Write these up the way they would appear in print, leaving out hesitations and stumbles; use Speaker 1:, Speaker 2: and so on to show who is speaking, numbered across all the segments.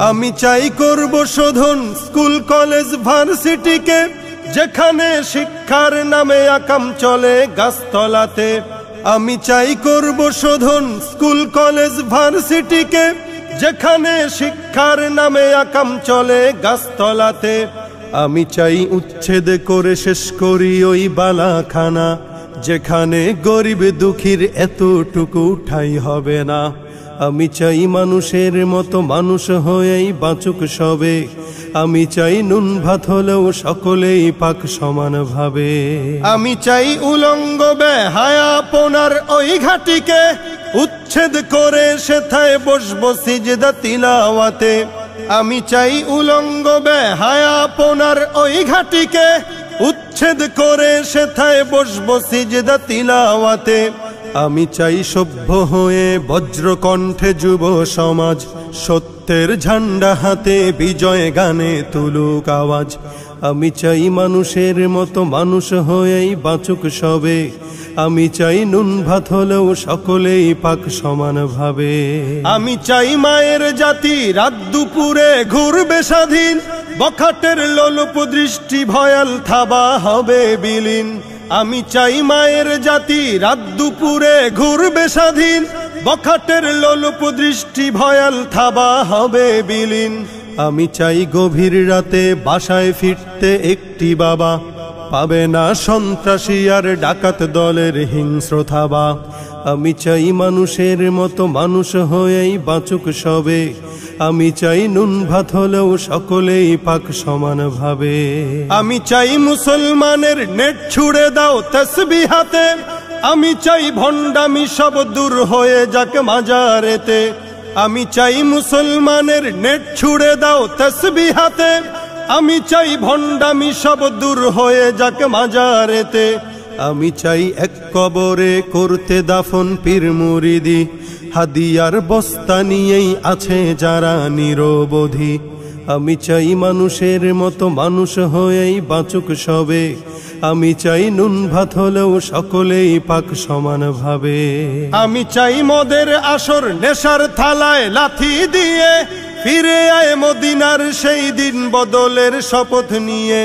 Speaker 1: আমি চাই করব শোধন স্কুল কলেজ ভার্সিটিকে, যেখানে শিক্ষার নামে আকাম চলে গাছতলাতে। আমি চাই করব শোধন স্কুল কলেজ ভার্সিটিকে, যেখানে শিক্ষার নামে আকাম চলে গাছতলাতে। আমি চাই উচ্ছেদ করে শেষ করি ওই বালাখানা, যেখানে গরিব দুঃখীর এতটুকু ঠাঁই হবে না। আমি চাই মানুষের মতো মানুষ হয়েই বাঁচুক সবে। আমি চাই নুন ভাত হলেও সকলেই পাক সমানভাবে। আমি চাই উলঙ্গ বেহায়াপনার ওই ঘাটিকে, উচ্ছেদ করে সেথায় বসবো সিজদা তিলাওয়াতে। আমি চাই উলঙ্গ বেহায়াপনার ওই ঘাটিকে, উচ্ছেদ করে সেথায় বসবো সিজদা তিলাওয়াতে। আমি চাই সভ্য হয়ে বজ্রকণ্ঠে যুব সমাজ, সত্যের ঝান্ডা হাতে বিজয় গানে তুলুক আওয়াজ। আমি চাই মানুষের মতো মানুষ হয়েই বাঁচুক সবে। আমি চাই নুন ভাত হলেও সকলেই পাক সমানভাবে। আমি চাই মায়ের জাতি রাত দুপুরে ঘুরবে স্বাধীন, বখাটের লোলুপ দৃষ্টি ভয়াল থাবা হবে বিলীন। আমি চাই মায়ের জাতি রাত দুপুরে ঘুরবে স্বাধীন, বখাটের লোলুপ দৃষ্টি ভয়াল থাবা হবে বিলীন। আমি চাই গভীর রাতে বাসায় ফিরতে একটি বাবা, পাবে না সন্ত্রাসী আর ডাকাত দলের হিংস্র থাবা। আমি চাই মানুষের মতো মানুষ হয়েই বাঁচুক সবে। আমি চাই নুন ভাত হলেও সকলেই পাক সমানভাবে। আমি চাই মুসলমানের নেট ছুড়ে দাও তাসবিহ হাতে, আমি চাই ভণ্ডামি সব দূর হয়ে যাক মাজারেতে। আমি চাই মুসলমানের নেট ছুড়ে দাও তাসবিহ হাতে, আমি চাই ভণ্ডামি সব দূর হয়ে যাক মাজারেতে। আমি চাই এক কবরে করতে দাফন পীর মুরিদি, হাদিয়ার বস্তা নিয়েই আছে যারা নিরবধি। আমি চাই মানুষের মতো মানুষ হয়েই বাঁচুক সবে। আমি চাই নুন ভাত হলেও সকলেই পাক সমানভাবে। আমি চাই মদের আসর নেশার থালায় লাথি দিয়ে, ফিরে আয় মদিনার সেই দিন বদলের শপথ নিয়ে।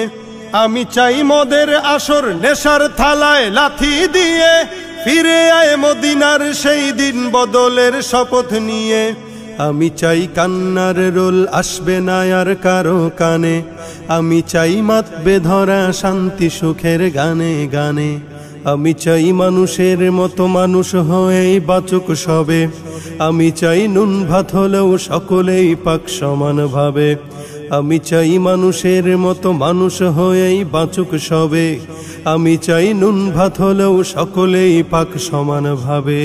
Speaker 1: আমি চাই মদের আসর নেশার থালায় লাথি দিয়ে, ফিরে আয় মদিনার সেই দিন বদলের শপথ নিয়ে। আমি চাই কান্নার রোল আসবে না আর কারো কানে, আমি চাই মাতবে ধরা শান্তি সুখের গানে গানে। আমি চাই মানুষের মতো মানুষ হয়েই বাঁচুক সবে। আমি চাই নুন ভাত হলেও সকলেই পাক সমানভাবে। আমি চাই মানুষের মতো মানুষ হয়েই বাঁচুক সবে। আমি চাই নুন ভাত হলেও সকলেই পাক সমানভাবে।